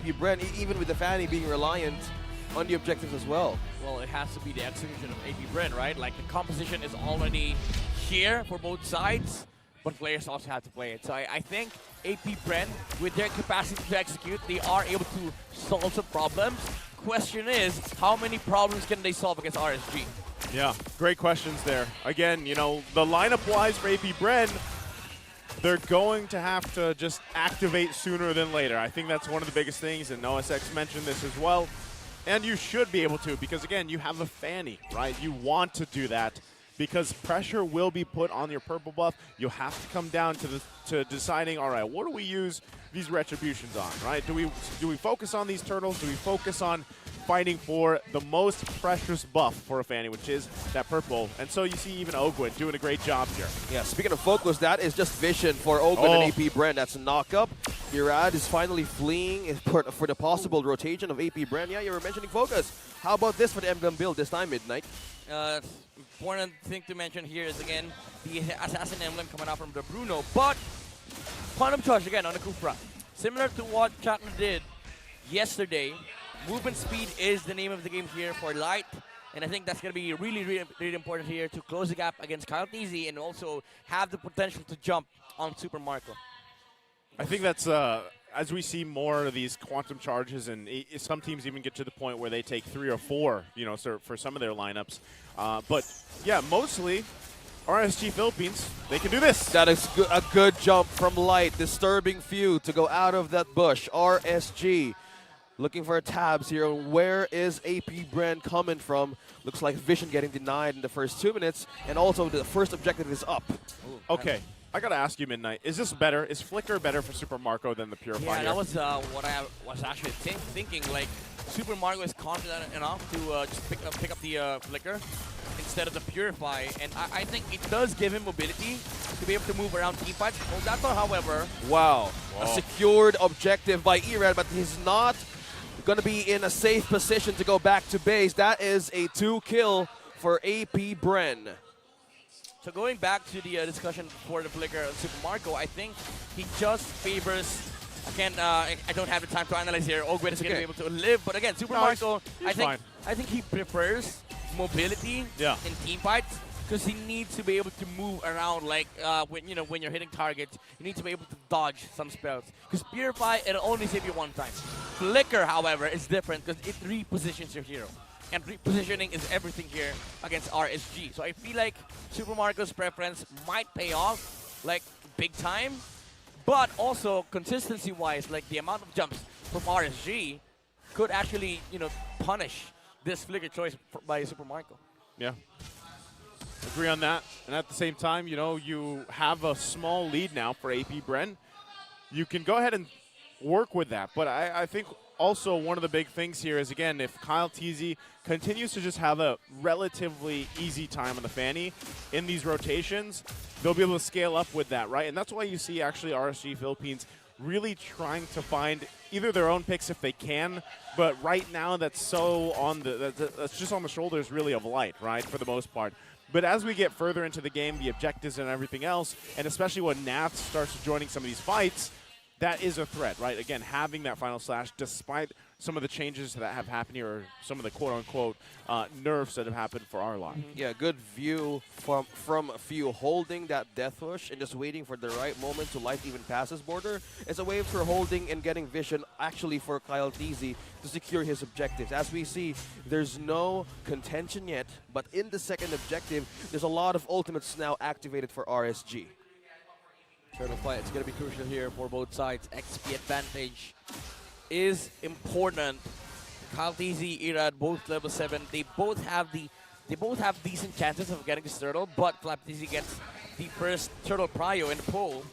AP Bren, even with the Fanny being reliant on the objectives as well. Well, it has to be the execution of AP Bren, right? Like, the composition is already here for both sides, but players also have to play it. So I think AP Bren, with their capacity to execute, they are able to solve some problems. Question is, how many problems can they solve against RSG? Yeah, great questions there. Again, you know, the lineup-wise for AP Bren, they're going to have to just activate sooner than later. I think that's one of the biggest things, and OSX mentioned this as well. And you should be able to, because again, you have a Fanny, right? You want to do that because pressure will be put on your purple buff. You'll have to come down to deciding, all right, what do we use these retributions on, right? Do we focus on these turtles? Do we focus on fighting for the most precious buff for a Fanny, which is that purple? And so you see even Ogwin doing a great job here. Yeah, speaking of focus, that is just vision for Ogwin and AP Bren. That's a knock-up. Irad is finally fleeing for the possible rotation of AP Bren. Yeah, you were mentioning focus. How about this for the emblem build this time, Midnight? Important thing to mention here is, again, the Assassin emblem coming out from the Bruno, but Quantum Charge again on the Kufra. Similar to what Chatner did yesterday, movement speed is the name of the game here for Light, and I think that's going to be really, really, really important here to close the gap against Kyle Teasy and also have the potential to jump on Super Marco. I think that's, as we see more of these quantum charges, and some teams even get to the point where they take 3 or 4, you know, so for some of their lineups. But, yeah, mostly RSG Philippines, they can do this. That is a good jump from Light. Disturbing few to go out of that bush. RSG looking for tabs here. Where is AP Bren coming from? Looks like Vision getting denied in the first 2 minutes, and also the first objective is up. Ooh, okay. I gotta ask you, Midnight, is this better? Is Flicker better for Super Marco than the Purifier? Yeah, that was what I was actually thinking. Like, Super Marco is confident enough to just pick up the Flicker instead of the Purify, and I think it does give him mobility to be able to move around team fights. Well, that's not, however. Wow. Whoa. A secured objective by Erad, but he's not going to be in a safe position to go back to base. That is a 2-kill for AP Bren. So going back to the discussion for the Flicker of Super Marco, I think he just favors, again, I don't have the time to analyze here. Ogwin is going to be able to live, but again, Super Marco, I think he prefers mobility in team fights because he needs to be able to move around. Like when you're hitting targets, you need to be able to dodge some spells. Because Purify, it'll only save you 1 time. Flicker, however, is different because it repositions your hero. And repositioning is everything here against RSG. So I feel like Super Marco's preference might pay off, like, big time. But also, consistency-wise, like, the amount of jumps from RSG could actually, punish this Flicker choice by Super Marco. Yeah. Agree on that. And at the same time, you have a small lead now for AP Bren. You can go ahead and work with that. But I think also one of the big things here is, again, if Kyle Teasy continues to just have a relatively easy time on the Fanny in these rotations, they'll be able to scale up with that, right? And that's why you see actually RSG Philippines really trying to find either their own picks if they can, but right now that's so that's just on the shoulders really of Light, right, for the most part. But as we get further into the game, the objectives and everything else, and especially when Nath starts joining some of these fights, that is a threat, right? Again, having that final slash, despite some of the changes that have happened here, or some of the quote-unquote nerfs that have happened for our line. Yeah, good view from Few holding that death push and just waiting for the right moment to light even past his border. It's a way for holding and getting vision actually for Kyle Teasy to secure his objectives. As we see, there's no contention yet, but in the second objective, there's a lot of ultimates now activated for RSG. Turtle fight, it's going to be crucial here for both sides. XP advantage is important. Kyle Teasy, Irad, both level 7. They both have decent chances of getting this turtle, but Flap Teasy gets the first turtle prio in the poll.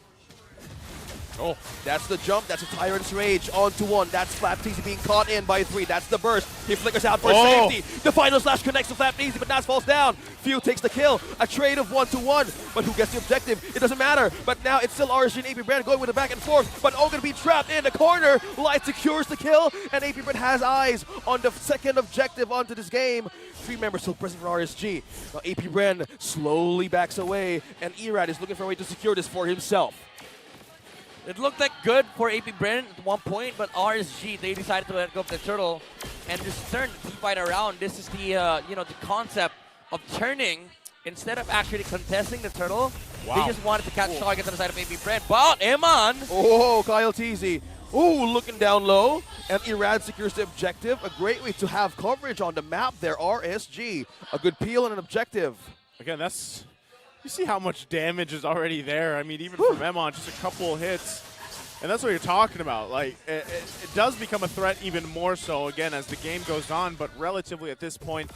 Oh, that's the jump. That's a Tyrant's Rage onto 1. That's Flap Teasy being caught in by 3. That's the burst. He flickers out for safety. The final slash connects to Flap Teasy, but Nas falls down. Few takes the kill. A trade of 1-to-1. But who gets the objective? It doesn't matter. But now it's still RSG and AP Bren going with the back and forth. But Ogre be trapped in the corner. Light secures the kill. And AP Bren has eyes on the second objective onto this game. 3 members still present for RSG. Now AP Bren slowly backs away. And Erad is looking for a way to secure this for himself. It looked like good for AP Bren at one point, but RSG, they decided to let go of the turtle and just turn the team fight around. This is the the concept of turning instead of actually contesting the turtle. Wow. They just wanted to catch targets on the side of AP Bren. But Eman, Oh, Kyle TZ. Ooh, looking down low, and Irad secures the objective. A great way to have coverage on the map there, RSG. A good peel and an objective. Again, that's... You see how much damage is already there. I mean, even from Emon, just a couple of hits. And that's what you're talking about. Like, it does become a threat even more so, again, as the game goes on. But relatively at this point,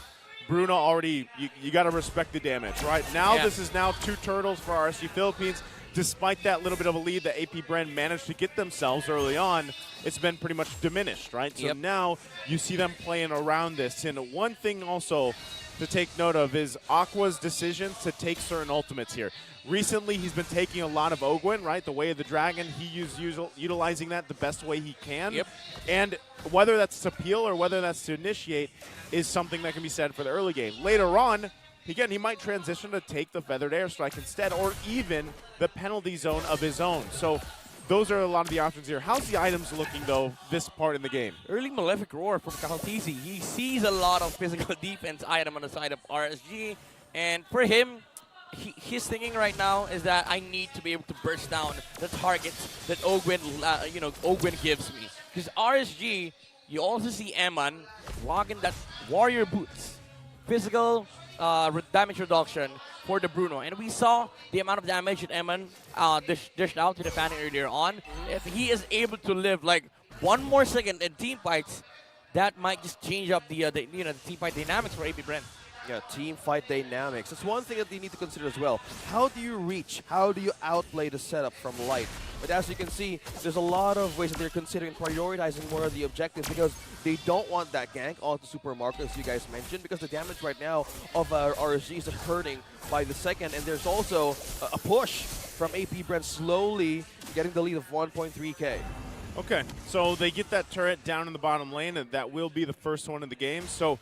Bruno already, you got to respect the damage, right? Now this is now 2 turtles for RSG Philippines. Despite that little bit of a lead that AP Bren managed to get themselves early on, it's been pretty much diminished, right? So now you see them playing around this. And one thing also to take note of is Aqua's decisions to take certain ultimates here. Recently, he's been taking a lot of Ogwen, right? The Way of the Dragon, utilizing that the best way he can. Yep. And whether that's to peel or whether that's to initiate is something that can be said for the early game. Later on, again, he might transition to take the Feathered Airstrike instead, or even the penalty zone of his own. So those are a lot of the options here. How's the items looking, though, this part in the game? early Malefic Roar from Kahutizi. He sees a lot of physical defense item on the side of RSG. And for him, his thinking right now is that I need to be able to burst down the targets that Ogwen, Ogwen gives me. Because RSG, you also see Eman rocking that Warrior Boots. Physical damage reduction for the Bruno. And we saw the amount of damage that Eman dished out to the fan earlier on. If he is able to live like 1 more second in team fights, that might just change up the team fight dynamics for AP Bren. Yeah, team fight dynamics. That's one thing that they need to consider as well. How do you reach? How do you outplay the setup from Light? But as you can see, there's a lot of ways that they're considering prioritizing more of the objectives because they don't want that gank onto Super Marco, as you guys mentioned, because the damage right now of RSG is hurting by the second, and there's also a push from AP Bren slowly getting the lead of 1.3K. Okay, so they get that turret down in the bottom lane, and that will be the first one in the game. So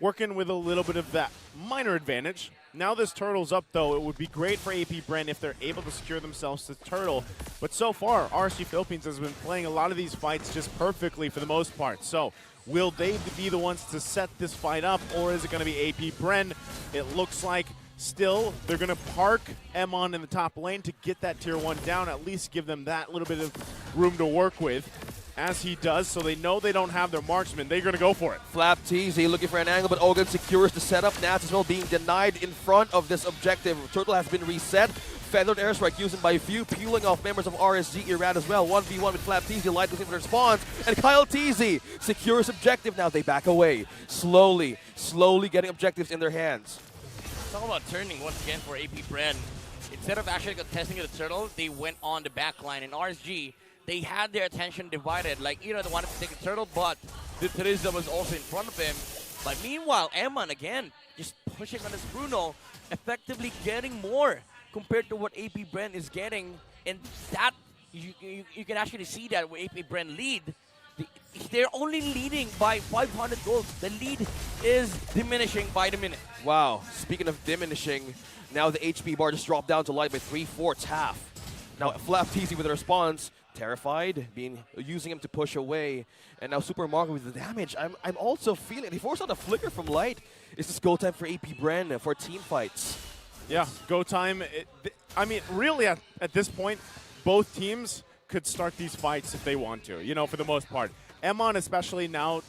working with a little bit of that minor advantage. Now this turtle's up, though. It would be great for AP Bren if they're able to secure themselves to turtle. But so far, RSG Philippines has been playing a lot of these fights just perfectly for the most part. So will they be the ones to set this fight up, or is it going to be AP Bren? It looks like still they're going to park Emon in the top lane to get that tier 1 down, at least give them that little bit of room to work with. As he does, so they know they don't have their marksman. They're going to go for it. Flap TZ looking for an angle, but Ogun secures the setup. Nats as well being denied in front of this objective. Turtle has been reset. Feathered Airstrike used by a few, peeling off members of RSG Irad as well. 1v1 with Flap TZ, Light looking for the response. And Kyle TZ secures objective. Now they back away. Slowly getting objectives in their hands. Talk about turning once again for AP Bren. Instead of actually contesting the turtle, they went on the back line. And RSG, they had their attention divided. Like, they wanted to take a turtle, but the Teresa was also in front of him. But meanwhile, Eman, again, just pushing on his Bruno, effectively getting more compared to what AP Bren is getting. And that, you can actually see that where AP Bren lead. They're only leading by 500 gold. The lead is diminishing by the minute. Wow, speaking of diminishing, now the HP bar just dropped down to Light by 3/4 half. Now Flap TZ with a response. Terrified, using him to push away, and now Super Marco with the damage. I'm also feeling he forced out a flicker from Light. Is this go time for AP Bren for team fights? Yeah, go time. I mean, really, at this point, both teams could start these fights if they want to. For the most part. Emon, especially now,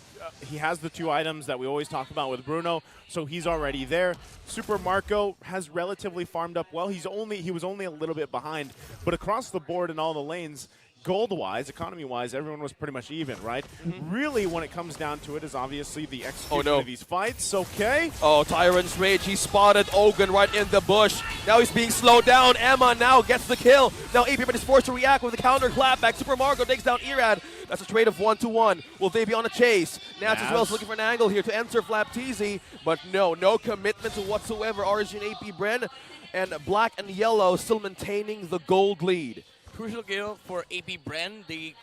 he has the 2 items that we always talk about with Bruno, so he's already there. Super Marco has relatively farmed up well. He was only a little bit behind, but across the board in all the lanes, gold-wise, economy-wise, everyone was pretty much even, right? Really, when it comes down to it, is obviously the execution of these fights. Okay. Oh, Tyrant's Rage. He spotted Ogun right in the bush. Now he's being slowed down. Emma now gets the kill. Now AP Bren is forced to react with the counter clapback. Super Marco takes down Irad. That's a trade of 1-1. Will they be on a chase? Nats as well is looking for an angle here to enter Flap TZ, but no commitment to whatsoever. RSG and AP Bren, and black and yellow still maintaining the gold lead. Crucial kill for AP Bren. They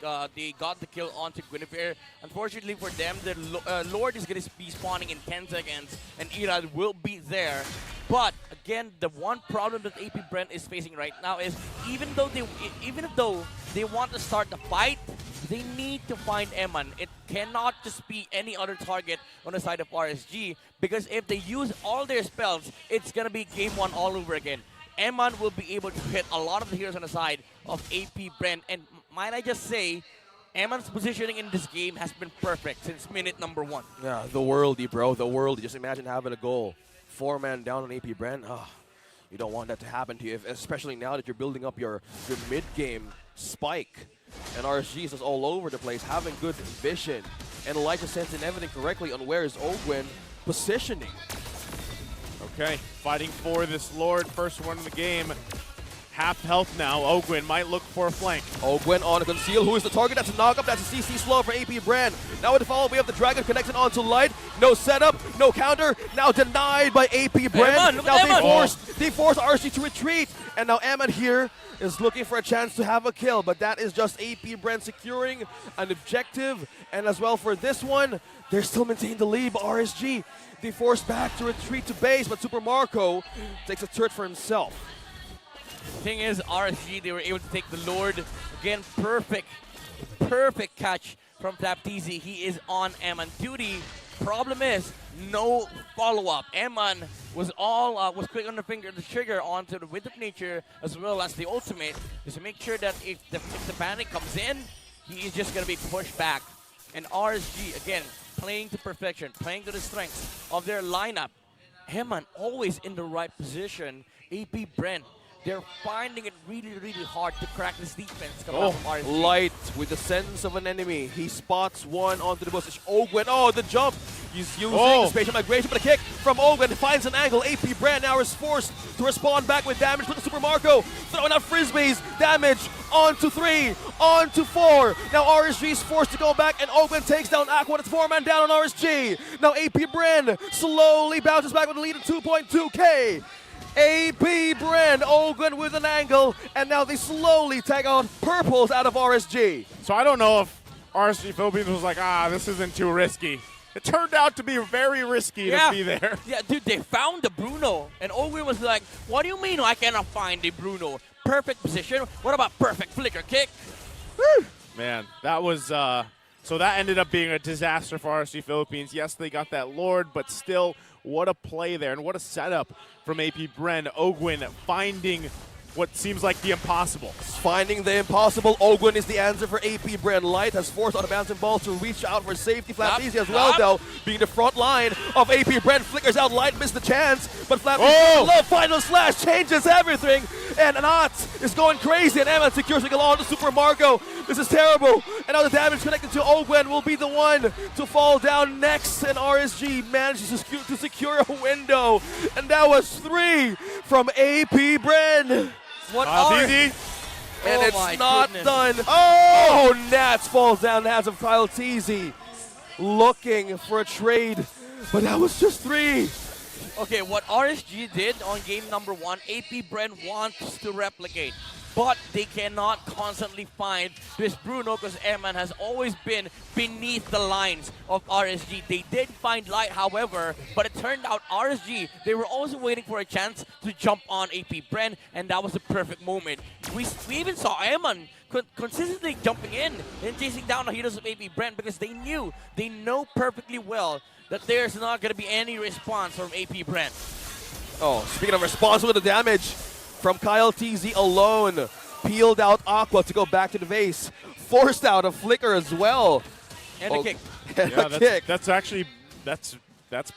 got the kill onto Guinevere. Unfortunately for them, the Lord is going to be spawning in 10 seconds, and Irad will be there. But again, the one problem that AP Bren is facing right now is even though they want to start the fight, they need to find Eman. It cannot just be any other target on the side of RSG, because if they use all their spells, it's gonna be game one all over again. Eman will be able to hit a lot of the heroes on the side of AP Bren, and might I just say, Eman's positioning in this game has been perfect since minute number 1. Yeah, the worldie, bro, the worldie. Just imagine having a goal. 4-man down on AP Bren. Oh, you don't want that to happen to you, especially now that you're building up your mid-game spike. And RSG is just all over the place, having good vision. And Elijah sensing everything correctly on where is Ogwin positioning. Okay, fighting for this Lord. First one in the game. Half health now. Ogwin might look for a flank. Ogwin on a conceal. Who is the target? That's a knockup. That's a CC slow for AP Bren. Now with the follow, we have the Dragon connecting onto Light. No setup, no counter. Now denied by AP Bren. Eman, Now they force RSG to retreat. And now Eman here is looking for a chance to have a kill. But that is just AP Bren securing an objective. And as well for this one, they're still maintaining the lead. But RSG, they force back to retreat to base. But Super Marco takes a turret for himself. Thing is, RSG, they were able to take the Lord. Again, perfect catch from Flapteezy. He is on Eman duty. Problem is, no follow-up. Eman was quick on the trigger onto the Wind of Nature as well as the ultimate, just to make sure that if the panic comes in, he is just going to be pushed back. And RSG, again, playing to perfection, playing to the strengths of their lineup. Eman always in the right position. AP Bren, they're finding it really, really hard to crack this defense coming out from RSG. Light with the sense of an enemy. He spots one onto the bush. Ogwin, the jump. He's using the spatial migration, but a kick from Ogwin finds an angle. AP Bren now is forced to respond back with damage to the Super Marco. Throwing out frisbees. Damage onto 3, onto 4. Now RSG is forced to go back, and Ogwin takes down Aqua. It's 4-man down on RSG. Now AP Bren slowly bounces back with a lead of 2.2K. AP Bren, Ogwin with an angle, and now they slowly take out purples out of RSG. So I don't know if RSG Philippines was like, this isn't too risky. It turned out to be very risky to be there. Yeah, dude, they found the Bruno, and Ogwin was like, what do you mean I cannot find the Bruno? Perfect position. What about perfect flicker kick? Woo! Man, that was, so that ended up being a disaster for RSG Philippines. Yes, they got that Lord, but still, what a play there, and what a setup from AP Bren. Ogwin finding what seems like the impossible. Finding the impossible. Ogwin is the answer for AP Bren. Light has forced on a bouncing ball to reach out for safety. Flapteezy as well, though, being the front line of AP Bren. Flickers out. Light missed the chance, but Flapteezy, low final slash changes everything. And Anat is going crazy, and Eman secures it on to Super Marco. This is terrible. And now the damage connected to Ogwin will be the one to fall down next, and RSG manages to secure a window. And that was 3 from AP Bren. What easy. And it's not done. Oh, Nats falls down in the hands of Kyle Teasy. Looking for a trade, but that was just 3. Okay, what RSG did on game number 1, AP Bren wants to replicate. But they cannot constantly find this Bruno because Eman has always been beneath the lines of RSG. They did find Light, however, but it turned out RSG, they were also waiting for a chance to jump on AP Bren, and that was the perfect moment. We even saw Eman consistently jumping in and chasing down the heroes of AP Bren because they know perfectly well that there's not going to be any response from AP Bren. Oh, speaking of response with the damage from Kyle TZ alone. Peeled out Aqua to go back to the base. Forced out a flicker as well. And a kick. And a kick. That's actually, that's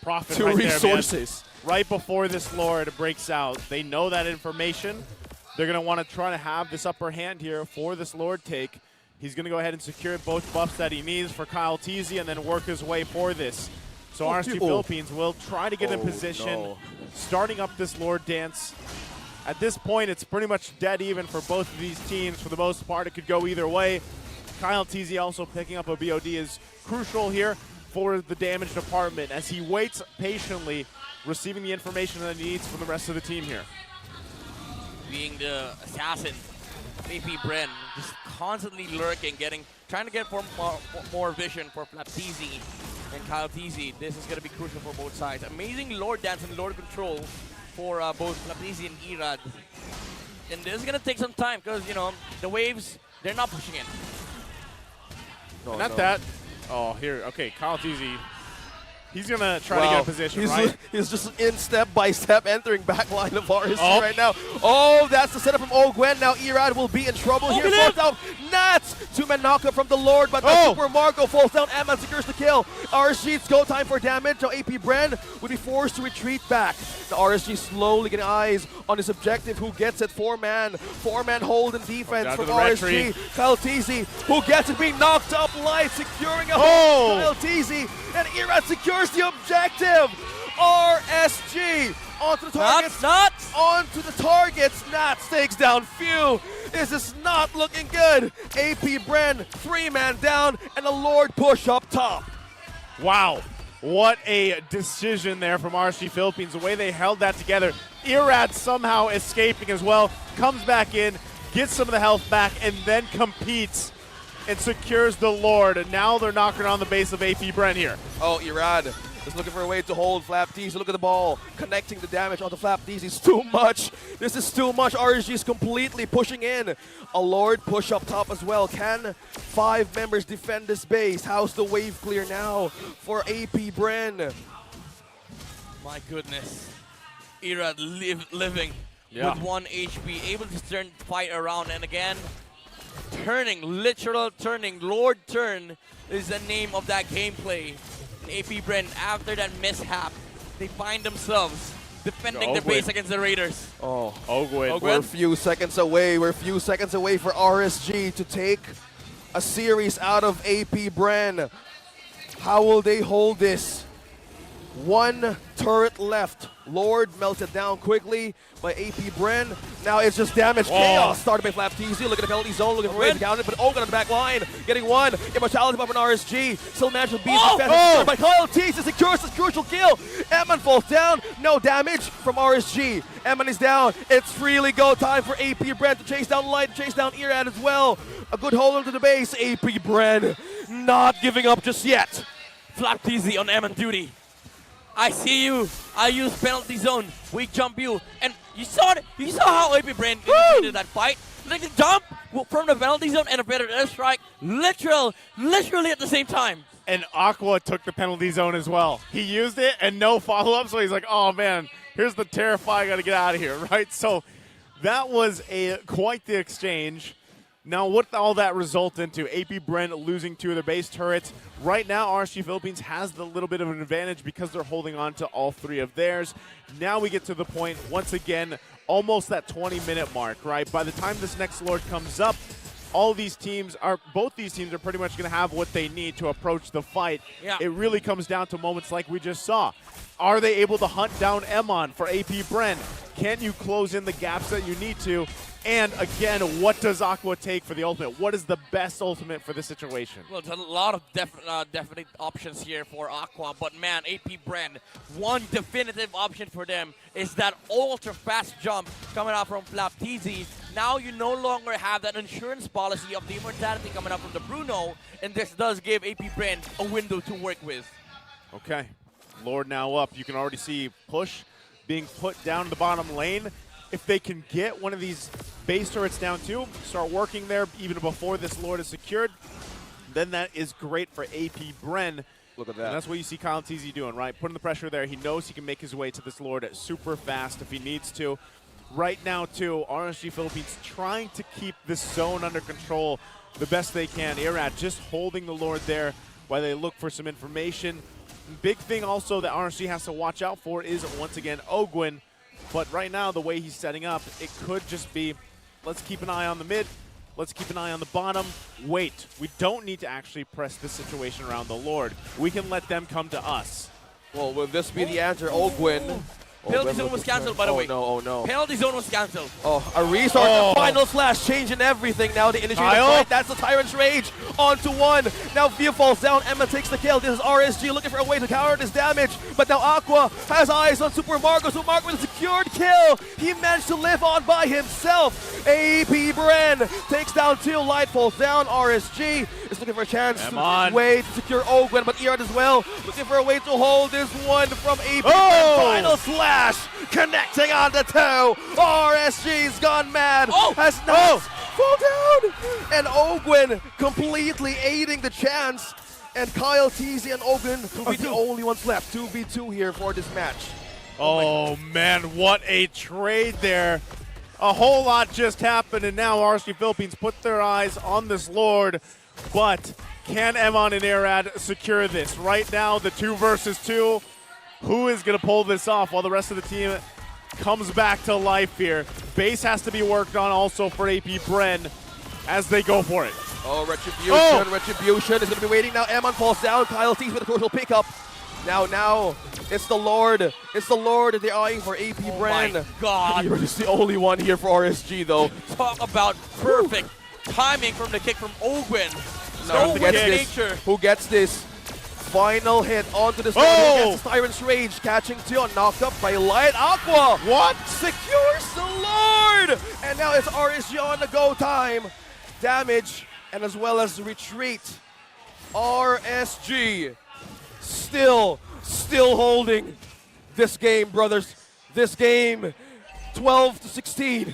profit 2 right resources. There, right before this Lord breaks out. They know that information. They're going to want to try to have this upper hand here for this Lord take. He's going to go ahead and secure both buffs that he needs for Kyle TZ and then work his way for this. So RSG Philippines will try to get in position, starting up this Lord dance. At this point, it's pretty much dead even for both of these teams. For the most part, it could go either way. Kyle TZ also picking up a BOD is crucial here for the damage department as he waits patiently, receiving the information that he needs from the rest of the team here. Being the assassin, AP Bren, just constantly lurking, trying to get more vision for Flapteezy and Kyle TZ. This is going to be crucial for both sides. Amazing Lord dance and Lord control for both Lapisi and Irad. And this is going to take some time because, you know, the waves, they're not pushing in. Oh, Not no. that. Oh, here. Okay, Kyle Teasy. He's going to try to get a position, right? He's just in step by step entering back line of RSG Oh. right now. Oh, that's the setup from Ogwen. Now Irad will be in trouble here. Falls down. Nats! Two-man knockup from the Lord, but the Super Marco falls down. Emma secures the kill. RSG's go time for damage. Now AP Bren would be forced to retreat back. The RSG slowly getting eyes on his objective. Who gets it? Four-man hold in defense Down from to the red RSG. tree. Kyle Teasy, who gets it, being knocked up live, securing a Oh! hold. Kyle Teasy, and Irad secures the objective. RSG onto the targets. Nuts! Onto the targets. Nats takes down Few. This is not looking good. AP Bren, three-man down, and a Lord push up top. Wow. What a decision there from RSG Philippines. The way they held that together. Irad somehow escaping as well. Comes back in, gets some of the health back, and then competes and secures the Lord. And now they're knocking on the base of AP Bren here. Oh, Irad is looking for a way to hold Flap Teasy. Look at the ball. Connecting the damage onto Flap Teasy is too much. This is too much. RSG is completely pushing in. A Lord push up top as well. Can 5 members defend this base? How's the wave clear now for AP Bren? My goodness. Irad living with 1 HP, able to turn the fight around, and again, literal turning. Lord turn is the name of that gameplay. And AP Bren, after that mishap, they find themselves defending their base against the Raiders. Oh, Ogwen. we're a few seconds away. We're a few seconds away for RSG to take a series out of AP Bren. How will they hold this? 1 turret left. Lord melted down quickly by AP Bren. Now it's just damage. Chaos started by Flap Teasy. Look at the penalty zone, looking for ways to counter it, but Ogun on the back line, getting 1. Immortality up on RSG. Still managed to beat defense by Kyle Teasy. Secures this crucial kill. Eman falls down. No damage from RSG. Eman is down. It's freely go time for AP Bren to chase down Light, to chase down Irad as well. A good hold onto the base. AP Bren not giving up just yet. Flap Teasy on Eman duty. I see you. I use penalty zone. We jump you. And you saw it. You saw how AP Bren did that fight. Like the jump from the penalty zone and a better airstrike. Literally at the same time. And Aqua took the penalty zone as well. He used it and no follow-up, so he's like, oh man, here's the Terrify, I gotta get out of here, right? So that was quite the exchange. Now, what did all that result into? AP Bren losing 2 of their base turrets. Right now, RSG Philippines has the little bit of an advantage because they're holding on to all 3 of theirs. Now we get to the point, once again, almost that 20-minute mark, right? By the time this next Lord comes up, both these teams are pretty much going to have what they need to approach the fight. Yeah. It really comes down to moments like we just saw. Are they able to hunt down Emon for AP Bren? Can you close in the gaps that you need to? And again, what does Aqua take for the ultimate? What is the best ultimate for this situation? Well, there's a lot of definite options here for Aqua, but man, AP Bren, one definitive option for them is that ultra fast jump coming out from Flap Teasy. Now you no longer have that insurance policy of the immortality coming out from the Bruno, and this does give AP Bren a window to work with. Okay, Lord now up. You can already see push being put down the bottom lane. If they can get one of these base turrets down too, start working there even before this Lord is secured, then that is great for AP Bren. Look at that. And that's what you see Kyle Teasy doing, right? Putting the pressure there. He knows he can make his way to this Lord super fast if he needs to. Right now, too, RSG Philippines trying to keep this zone under control the best they can. Irad just holding the Lord there while they look for some information. Big thing also that RSG has to watch out for is, once again, Ogwen. But right now, the way he's setting up, it could just be, let's keep an eye on the mid, let's keep an eye on the bottom. Wait, we don't need to actually press this situation around the Lord. We can let them come to us. Well, will this be the answer? Ogwen. Penalty zone was cancelled, by the way. Oh no. Penalty zone was cancelled. Oh, a restart. The final slash changing everything now. The initiative fight. That's the Tyrant's Rage. On to 1. Now Via falls down. Emma takes the kill. This is RSG looking for a way to counter this damage. But now Aqua has eyes on Super Marco. So Marco with a secured kill. He managed to live on by himself. AP Bren takes down 2. Light falls down. RSG is looking for a chance Come to on. way to secure Ogwen, but Iran as well looking for a way to hold this one from AP. Oh! Final slash connecting on the toe. RSG's gone mad. Oh! Has not fall down, and Ogwen completely aiding the chance. And Kyle, TZ, and Ogwen are the only ones left. 2v2 here for this match. Oh man, what a trade there. A whole lot just happened, and now RSG Philippines put their eyes on this Lord. But can Emon and Arad secure this? Right now, the 2 versus 2. Who is going to pull this off while the rest of the team comes back to life here? Base has to be worked on also for AP Bren as they go for it. Oh, Retribution. Retribution is going to be waiting now. Emon falls down. Kyle TZ with a crucial pickup. Now, it's the Lord. It's the Lord they're eyeing for AP Bren. My God. You're just the only one here for RSG, though. Talk about perfect timing from the kick from Ogwen. Now, No who way gets this? nature. Who gets this? Final hit onto this. Oh! Against Tyrant's Rage, catching Tion, knocked up by Light Aqua. What? Secures the Lord! And now it's RSG on the go time. Damage and as well as retreat. RSG still holding this game, brothers. This game, 12-16.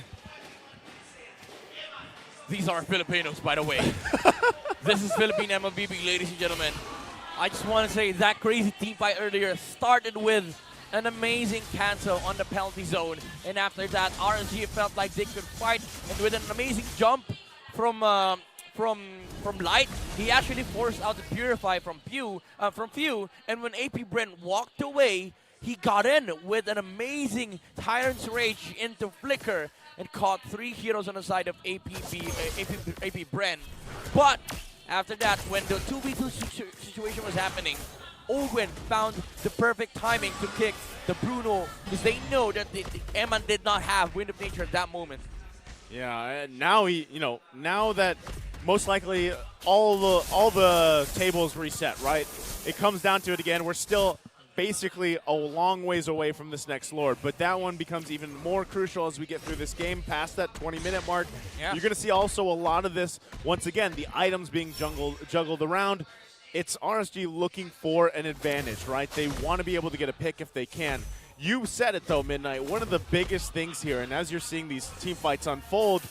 These are Filipinos, by the way. This is Philippine MLBB, ladies and gentlemen. I just want to say that crazy team fight earlier started with an amazing cancel on the penalty zone. And after that, RSG felt like they could fight. And with an amazing jump from Light, he actually forced out the Purify from Few. And when AP Bren walked away, he got in with an amazing Tyrant's Rage into Flicker and caught 3 heroes on the side of AP Bren. But after that, when the 2v2 situation was happening, Ogwen found the perfect timing to kick the Bruno because they know that the Eman did not have Wind of Nature at that moment. Yeah, and now now that most likely all the tables reset, right? It comes down to it again. We're still basically a long ways away from this next Lord, but that one becomes even more crucial as we get through this game past that 20-minute mark. Yeah. You're going to see also a lot of this, once again, the items being juggled around. It's RSG looking for an advantage, right? They want to be able to get a pick if they can. You said it though, Midnight. One of the biggest things here, and as you're seeing these team fights unfold,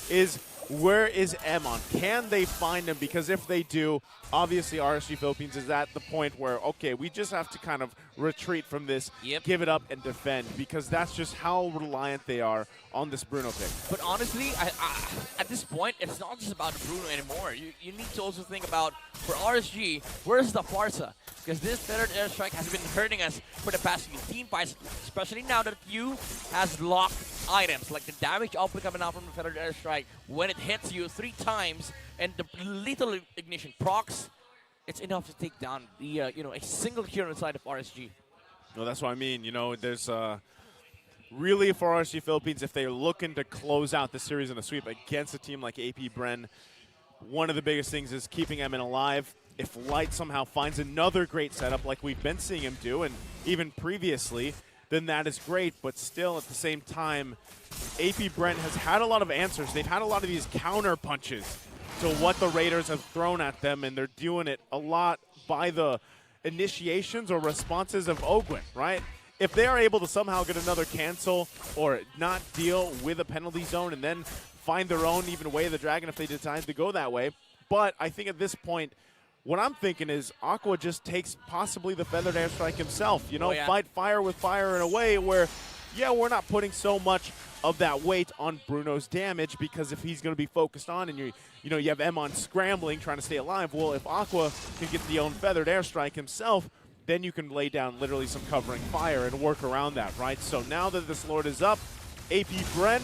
is where is Emon? Can they find him? Because if they do, obviously RSG Philippines is at the point where, okay, we just have to kind of retreat from this, give it up, and defend, because that's just how reliant they are on this Bruno pick. But honestly, at this point, it's not just about Bruno anymore. You need to also think about, for RSG, where's the Farsa? Because this feathered airstrike has been hurting us for the past few team fights, especially now that Q has locked items, like the damage output coming out from the feathered airstrike. When it hits you 3 times and the lethal ignition procs, it's enough to take down the a single hero inside of RSG. Well, that's what I mean. There's really for RSG Philippines, if they're looking to close out the series in a sweep against a team like AP Bren, one of the biggest things is keeping Emin alive. If Light somehow finds another great setup like we've been seeing him do, and even previously, then that is great. But still, at the same time, AP Bren has had a lot of answers. They've had a lot of these counter punches to what the Raiders have thrown at them, and they're doing it a lot by the initiations or responses of Ogwen, right? If they are able to somehow get another cancel or not deal with a penalty zone and then find their own even way of the dragon if they decide to go that way. But I think at this point, what I'm thinking is Aqua just takes possibly the feathered airstrike himself, fight fire with fire in a way where, yeah, we're not putting so much of that weight on Bruno's damage, because if he's going to be focused on and you have Emon scrambling trying to stay alive, well, if Aqua can get the own feathered airstrike himself, then you can lay down literally some covering fire and work around that, right? So now that this Lord is up, AP Bren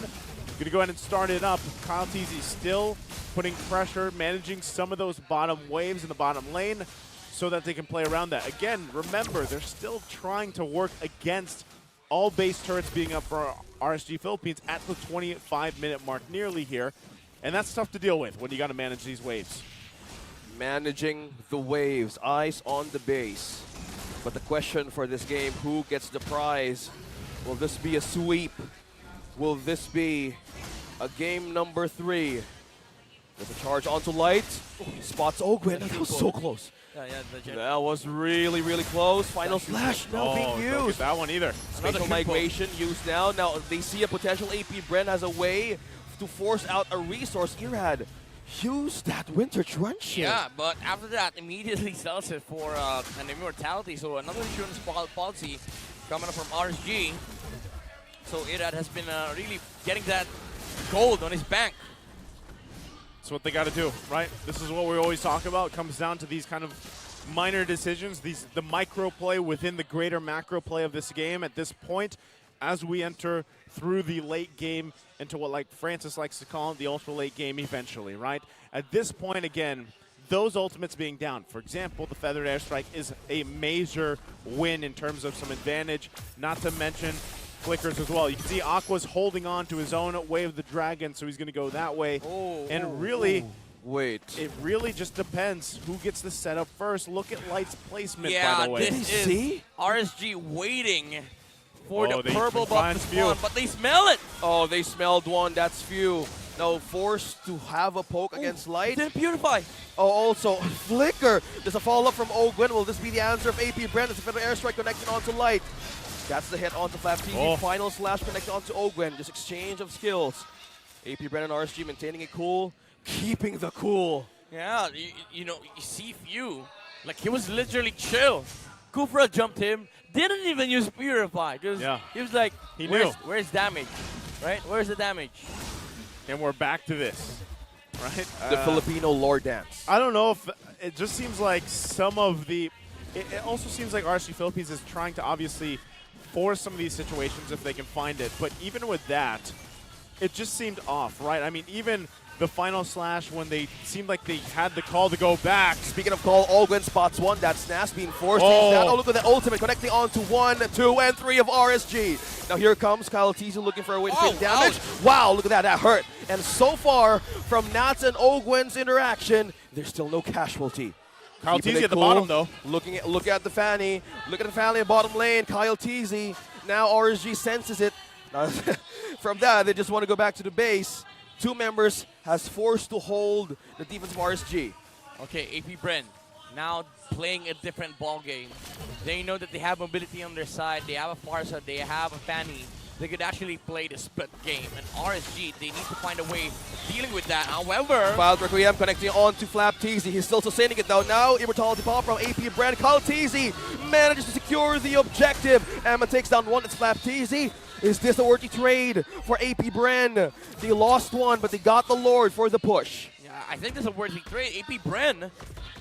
going to go ahead and start it up. Kyle TZ still putting pressure, managing some of those bottom waves in the bottom lane so that they can play around that. Again, remember, they're still trying to work against all base turrets being up for RSG Philippines at the 25-minute mark nearly here. And that's tough to deal with when you got to manage these waves. Managing the waves, eyes on the base. But the question for this game, who gets the prize? Will this be a sweep? Will this be a game number 3? There's a charge onto Light. Spots Ogwen. That was so close. Yeah, legit. That was really, really close. Final slash now being Don't get used. that one either. Spatial migration used now. Now they see a potential AP. Bren has a way to force out a resource. Irad, use that winter truncheon. Yeah, but after that, immediately sells it for an immortality. So another insurance policy coming up from RSG. So Irad has been really getting that gold on his bank. That's what they got to do, right? This is what we always talk about. It comes down to these kind of minor decisions, the micro play within the greater macro play of this game at this point as we enter through the late game into what, like Francis likes to call it, the ultra late game eventually, right? At this point, again, those ultimates being down. For example, the Feathered Airstrike is a major win in terms of some advantage, not to mention flickers as well. You can see Aqua's holding on to his own Way of the Dragon, so he's going to go that way. And really, wait. it really just depends who gets the setup first. Look at Light's placement, Yeah, by the way. this is RSG waiting for the they purple find buff to spawn, Few. but they smell it. Oh, they smelled one. That's Few. Now forced to have a poke against Light. Didn't purify. Oh, also Flicker. There's a follow-up from Ogwen. Will this be the answer of AP Bren? It's a Feather Airstrike connecting onto Light. That's the hit onto Flap TV. Oh. Final slash connected onto Ogwen. Just exchange of skills. AP Bren and RSG maintaining it cool, keeping the cool. Yeah, you know, you see Few, like he was literally chill. Kufra jumped him, didn't even use Purify. He was like, He knew. Where's damage? Right? Where's the damage? And we're back to this, right? The Filipino lore dance. I don't know if it just seems like some of the. It also seems like RSG Philippines is trying to obviously force some of these situations if they can find it. But even with that, it just seemed off, right? I mean, even the final slash when they seemed like they had the call to go back. Speaking of call, Ogwen spots one. That's Nas being forced. Oh. Down. Oh, look at that ultimate connecting on to 1, 2, and 3 of RSG. Now here comes Kyle Tizu looking for a way to take damage. Wow, look at that. That hurt. And so far, from Nats and Ogwen's interaction, there's still no casualty. Kyle Keeping Teasy it at the cool. bottom, though. Look at the Fanny. Look at the Fanny in bottom lane. Kyle Teasy. Now RSG senses it. From that, they just want to go back to the base. Two members has forced to hold the defense of RSG. Okay, AP Bren now playing a different ball game. They know that they have mobility on their side. They have a Farsa. They have a Fanny. They could actually play the split game. And RSG, they need to find a way of dealing with that. However, Wild Requiem connecting on to Flap Teasy. He's still sustaining it though. Now Immortality Pop from AP Bren. Kyle Teasy manages to secure the objective. Emma takes down one. It's Flap Teasy. Is this a worthy trade for AP Bren? They lost one, but they got the Lord for the push. yeah, I think this is a worthy trade. AP Bren,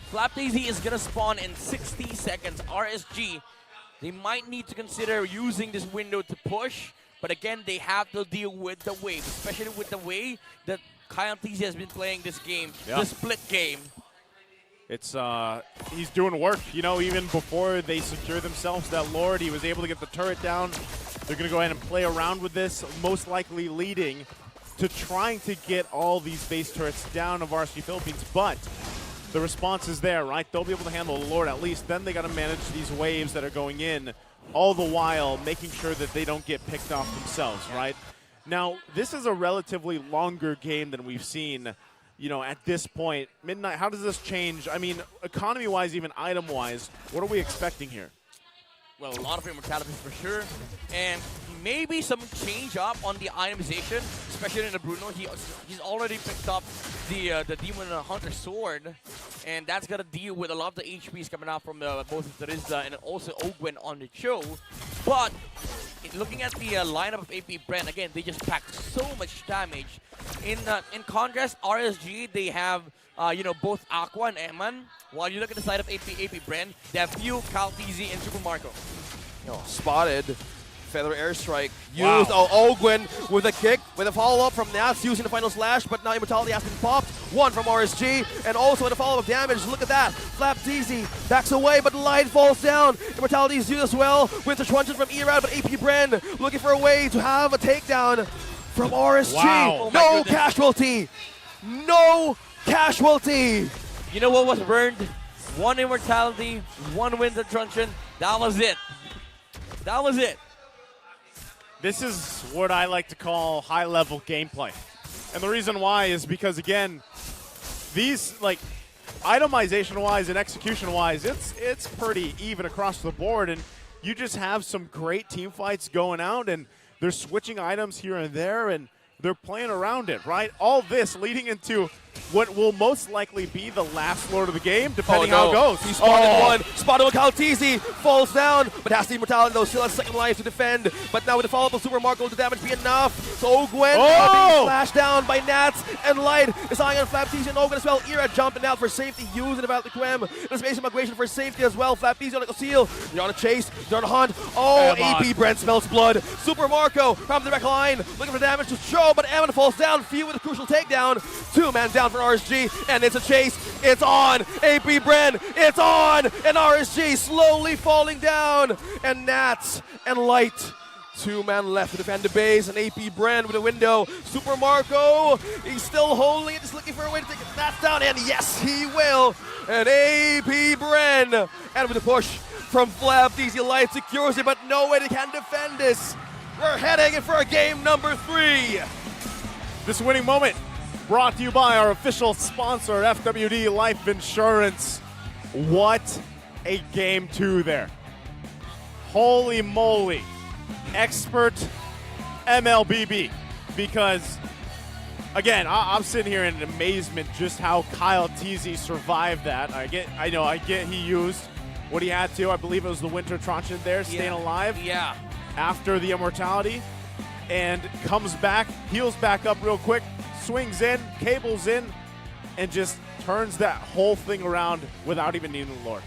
Flap Daisy is going to spawn in 60 seconds. RSG, they might need to consider using this window to push. But again, they have to deal with the wave, especially with the way that Kyle TZ has been playing this game, the split game. It's he's doing work. You know, even before they secure themselves that Lord, he was able to get the turret down. They're going to go ahead and play around with this, most likely leading to trying to get all these base turrets down of RSG Philippines. But the response is there, right? They'll be able to handle the Lord at least. Then they got to manage these waves that are going in, all the while making sure that they don't get picked off themselves, right? Now, this is a relatively longer game than we've seen, you know, at this point. Midnight, how does this change? I mean, economy-wise, even item-wise, what are we expecting here? Well, a lot of immortalities for sure, and maybe some change up on the itemization, especially in the Bruno. He's already picked up the Demon Hunter sword, and that's gonna deal with a lot of the HPs coming out from both Teresa and also Ogwen on the show. But looking at the lineup of AP Bren, again, they just packed so much damage. In contrast, RSG, they have you know, both Aqua and Eman. While you look at the side of AP Bren, they have Few, Kyle TZ, and Super Marco. Spotted. Feather Airstrike Wow. used. Oh, Ogwen with a kick, with a follow-up from Nats using the final slash, but now Immortality has been popped. One from RSG, and also with a follow-up damage. Look at that. Flap DZ backs away, but Light falls down. Immortality is used as well. Winter Truncheon from Erad, but AP Bren looking for a way to have a takedown from RSG. Wow. Oh my No goodness. casualty. No casualty. You know what was burned? One immortality, one Winter Truncheon. That was it. That was it. This is what I like to call high-level gameplay. And the reason why is because, again, these, like, itemization-wise and execution-wise, it's pretty even across the board, and you just have some great team fights going out, and they're switching items here and there, and they're playing around it, right? All this leading into what will most likely be the last lord of the game, depending how it goes. He spotted one. Spotted one. Caltizi falls down, but has the immortality though. Still has second life to defend. But now with the follow-up of Super Marco, will the damage be enough? So Ogwen being slashed down by Nats, and Light is eyeing on Flaptizi and Ogwen as well. Ira jumping out for safety, using about the Quem. There's basic migration for safety as well. Flaptizi on a seal. You're on a chase. You're on a hunt. Oh, AP Bren smells blood. Super Marco from the direct line, looking for damage to show, but Evan falls down. Few with a crucial takedown. 2-man down for RSG, and it's a chase. It's on. AP Bren, it's on, and RSG slowly falling down, and Nats and Light. 2-man left to defend the base, and AP Bren with a window. Super Marco, he's still holding it, just looking for a way to take Nats down, and yes, he will. And AP Bren, and with a push from Flaptizi, Light secures it, but no way they can defend this. We're heading in for a game number 3. This winning moment brought to you by our official sponsor, FWD Life Insurance. What a game 2 there. Holy moly. Expert MLBB. Because, again, I'm sitting here in amazement just how Kyle Teasy survived that. I get he used what he had to. I believe it was the Winter Truncheon there, staying alive. Yeah. After the immortality, and comes back, heals back up real quick, swings in, cables in, and just turns that whole thing around without even needing the Lord.